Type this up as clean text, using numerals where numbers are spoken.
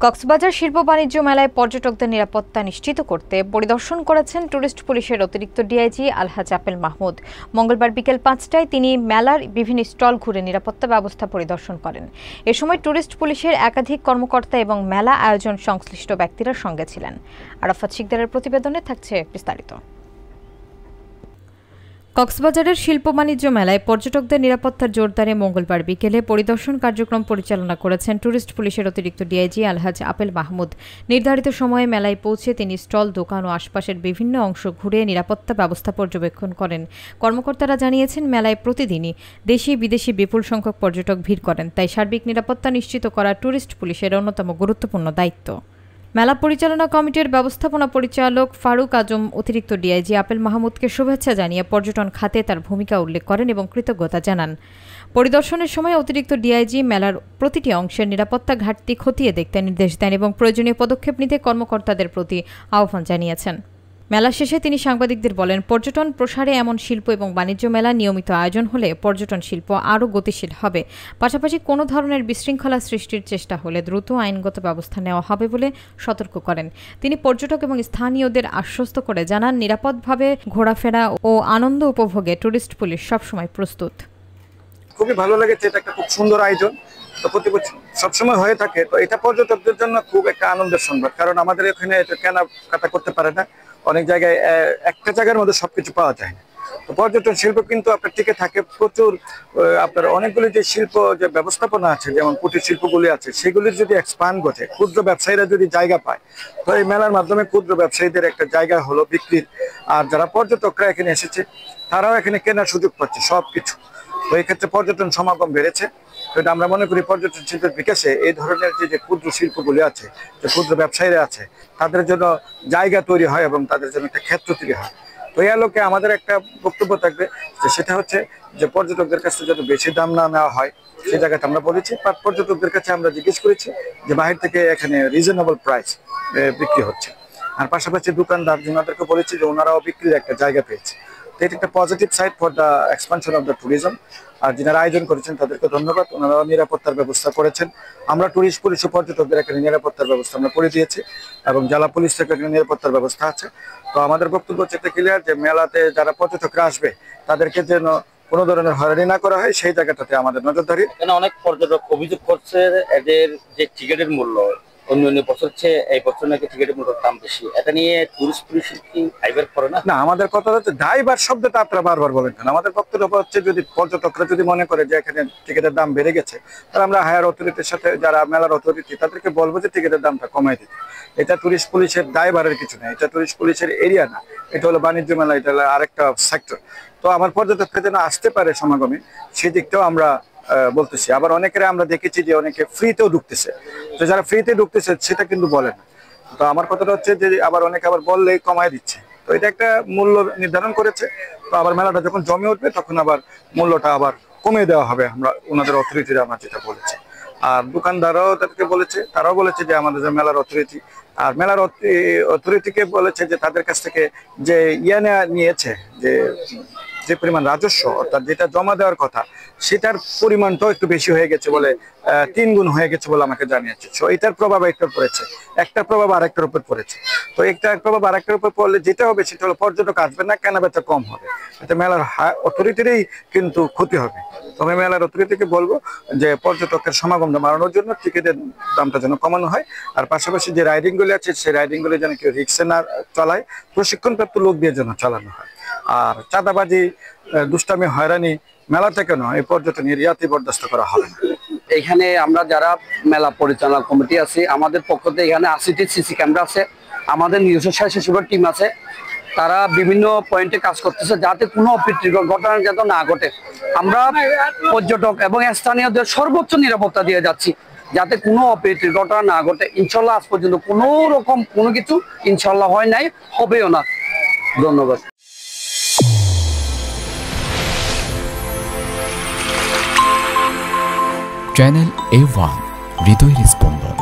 কক্সবাজার শিল্প বাণিজ্য মেলায় পর্যটকদের নিরাপত্তা নিশ্চিত করতে পরিদর্শন করেছেন টুরিস্ট পুলিশের অতিরিক্ত ডিআইজি আলহাজ আপেল মাহমুদ। মঙ্গলবার বিকেল ৫টায় তিনি মেলার বিভিন্ন স্টল ঘুরে নিরাপত্তা ব্যবস্থা পরিদর্শন করেন। এ সময় টুরিস্ট পুলিশের একাধিক কর্মকর্তা এবং মেলা আয়োজন সংশ্লিষ্ট ব্যক্তিরা সঙ্গে ছিলেন। আরাফাত শিকদারের প্রতিবেদনে থাকছে বিস্তারিত। কক্সবাজারের শিল্প বাণিজ্য মেলায় পর্যটকদের নিরাপত্তার জোরদারে মঙ্গলবার বিকেলে পরিদর্শন কার্যক্রম পরিচালনা করেছেন টুরিস্ট পুলিশের অতিরিক্ত ডিআইজি আলহাজ আপেল মাহমুদ। নির্ধারিত সময়ে মেলায় পৌঁছে তিনি স্টল, দোকান ও আশপাশের বিভিন্ন অংশ ঘুরে নিরাপত্তা ব্যবস্থা পর্যবেক্ষণ করেন। কর্মকর্তারা জানিয়েছেন, মেলায় প্রতিদিনই দেশি বিদেশি বিপুল সংখ্যক পর্যটক ভিড় করেন, তাই সার্বিক নিরাপত্তা নিশ্চিত করা টুরিস্ট পুলিশের অন্যতম গুরুত্বপূর্ণ দায়িত্ব। মেলা পরিচালনা কমিটির ব্যবস্থাপনা পরিচালক ফারুক আজম অতিরিক্ত ডিআইজি আপেল মাহমুদকে শুভেচ্ছা জানিয়ে পর্যটন খাতে তার ভূমিকা উল্লেখ করেন এবং কৃতজ্ঞতা জানান। পরিদর্শনের সময় অতিরিক্ত ডিআইজি মেলার প্রতিটি অংশের নিরাপত্তা ঘাটতি খতিয়ে দেখতে নির্দেশ দেন এবং প্রয়োজনীয় পদক্ষেপ নিতে কর্মকর্তাদের প্রতি আহ্বান জানিয়েছেন। মেলা শেষে তিনি সাংবাদিকদের বলেন, পর্যটন প্রসারে এমন শিল্প এবং বাণিজ্য মেলা নিয়মিত আয়োজন হলে পর্যটন শিল্প আরও গতিশীল হবে। পাশাপাশি কোনো ধরনের বিশৃঙ্খলা সৃষ্টির চেষ্টা হলে দ্রুত আইনগত ব্যবস্থা নেওয়া হবে বলে সতর্ক করেন। তিনি পর্যটক এবং স্থানীয়দের আশ্বস্ত করে জানান, নিরাপদভাবে ঘোরাফেরা ও আনন্দ উপভোগে টুরিস্ট পুলিশ সবসময় প্রস্তুত। খুবই ভালো লেগেছে, এটা একটা খুব সুন্দর আয়োজন, তো প্রতি বছর সবসময় হয়ে থাকে। তো এটা পর্যটকদের জন্য খুব একটা আনন্দের সংবাদ, কারণ আমাদের এখানে এটা কেনাকাটা করতে পারে না, অনেক জায়গায় একটা জায়গার মধ্যে সবকিছু পাওয়া যায় না। তো পর্যটন শিল্প কিন্তু আপনার টিকে থাকে প্রচুর। আপনার অনেকগুলি যে শিল্প যে ব্যবস্থাপনা আছে, যেমন কুটির শিল্পগুলি আছে, সেগুলির যদি এক্সপান্ড ঘটে, ক্ষুদ্র ব্যবসায়ীরা যদি জায়গা পায়, তো এই মেলার মাধ্যমে ক্ষুদ্র ব্যবসায়ীদের একটা জায়গা হলো বিক্রির। আর যারা পর্যটকরা এখানে এসেছে, তারাও এখানে কেনার সুযোগ পাচ্ছে সবকিছু। তো এই ক্ষেত্রে পর্যটন সমাগম বেড়েছে। তো এটা আমরা মনে করি পর্যটন শিল্পের বিকাশে এই ধরনের যে ক্ষুদ্র শিল্পগুলি আছে, যে ক্ষুদ্র ব্যবসায়ীরা আছে, তাদের জন্য জায়গা তৈরি হয় এবং তাদের জন্য একটা ক্ষেত্র তৈরি হয়। তো এই আলোকে আমাদের একটা বক্তব্য থাকবে, যে সেটা হচ্ছে যে পর্যটকদের কাছে যত বেশি দাম না নেওয়া হয়, সেই জায়গাটা আমরা বলেছি। বাট পর্যটকদের কাছে আমরা জিজ্ঞেস করেছি যে বাহির থেকে এখানে রিজনেবল প্রাইস বিক্রি হচ্ছে। আর পাশাপাশি দোকানদার ওনাদেরকে বলেছি যে ওনারাও বিক্রির একটা জায়গা পেয়েছে। তো এটা একটা positive side for the expansion of the tourism. আর যারা আয়োজন করেছেন তাদেরকে ধন্যবাদ, ওনারাও নিরাপত্তার ব্যবস্থা করেছেন। আমরা টুরিস্ট পুলিশ ও পর্যটকদের এখানে নিরাপত্তার ব্যবস্থা আমরা করে দিয়েছি এবং জেলা পুলিশ থেকে এখানে নিরাপত্তার ব্যবস্থা আছে। তো আমাদের বক্তব্য হচ্ছে এটা ক্লিয়ার, যে মেলাতে যারা পর্যটকরা আসবে তাদেরকে যেন কোনো ধরনের হয়রানি না করা হয়, সেই জায়গাটাতে আমাদের নজরদারি। এখানে অনেক পর্যটক অভিযোগ করছে এদের যে টিকিটের মূল্য অন্য বছর চেয়ে এই বছর নাকি টিকিটের মূল্যের দাম বেশি। এটা নিয়ে টুরিস্ট পুলিশ কি দায়ভার করে না? না, আমাদের কথা হচ্ছে দায়ভার শব্দটা আপনারা বারবার বলেন কেন? আমাদের বক্তব্য হচ্ছে, যদি পর্যটকরা যদি মনে করে যে এখানে টিকিটের দাম বেড়ে গেছে, তাহলে আমরা হায়ার অথরিটির সাথে, যারা মেলার অথরিটি, তাদেরকে বলবো যে টিকিটের দামটা কমাই দিতে। এটা টুরিস্ট পুলিশের দায়ভারের কিছু নেই, এটা টুরিস্ট পুলিশের এরিয়া না, এটা হলো বাণিজ্য মেলা, এটা হলো আরেকটা সেক্টর। তো আমার পর্যটকরা যেন আসতে পারে সমাগমে, সেই দিকটাও আমরা বলতেছি। আবার অনেকের আমরা দেখেছি যে অনেকে ফ্রিতেও ঢুকতেছে, তো যারা ফ্রিতে ঢুকতেছে সেটা কিন্তু বলে না। তো আমার কথাটা হচ্ছে যে আবার অনেকে আবার বললেই কমায় দিচ্ছে। তো এটা একটা মূল্য নির্ধারণ করেছে, তো আবার মেলাটা যখন জমে উঠবে তখন আবার মূল্যটা আবার কমিয়ে দেওয়া হবে, আমরা ওনাদের অথরিটিরা আমরা যেটা বলেছি। আর দোকানদাররাও তাদেরকে বলেছে, তারাও বলেছে যে আমাদের যে মেলার অথরিটি, আর মেলার অথরিটিকে বলেছে যে তাদের কাছ থেকে যে নিয়েছে, যে পরিমাণ রাজস্ব, অর্থাৎ যেটা জমা দেওয়ার কথা, সেটার পরিমাণটাও একটু বেশি হয়ে গেছে বলে, 3 গুণ হয়ে গেছে বলে আমাকে জানিয়েছে। তো এটার প্রভাব একটার পড়েছে, একটা প্রভাব আরেকটার উপর পড়েছে। তো একটা প্রভাব আরেকটার উপর পড়লে যেটা হবে সেটা হলো পর্যটক আসবে না, কেনাবেচা কম হবে, এটা মেলার অথরিটিরই কিন্তু ক্ষতি হবে। তবে মেলার অথরিটিকে বলবো যে পর্যটকের সমাগমটা বাড়ানোর জন্য টিকিটের দামটা যেন কমানো হয়। আর পাশাপাশি যে রাইডিংগুলি আছে, সেই রাইডিংগুলি যেন কেউ রিক্সে না চালায়, প্রশিক্ষণপ্রাপ্ত লোক দিয়ে যেন চালানো হয়। আর চাঁদাবাজি, দুষ্টামি, হয়রানি মেলাতে কেন, এই পর্যটন এরিয়াতে বরদাস্ত করা হবে না। এখানে আমরা যারা মেলা পরিচালনা কমিটি আছি, আমাদের পক্ষ থেকে এখানে 80টি সিসি ক্যামেরা আছে, আমাদের নিজস্ব স্বেচ্ছাসেবক টিম আছে, তারা বিভিন্ন পয়েন্টে কাজ করতেছে যাতে কোনো অপ্রীতিকর ঘটনা যাতে না ঘটে। আমরা পর্যটক এবং স্থানীয়দের সর্বোচ্চ নিরাপত্তা দিয়ে যাচ্ছি যাতে কোনো অপ্রীতির ঘটনা না ঘটে। ইনশাল্লাহ আজ পর্যন্ত কোনো রকম কোনো কিছু ইনশাল্লাহ হয় নাই, হবেও না। ধন্যবাদ। চ্যানেল A1 হৃদয়ের স্পন্দন।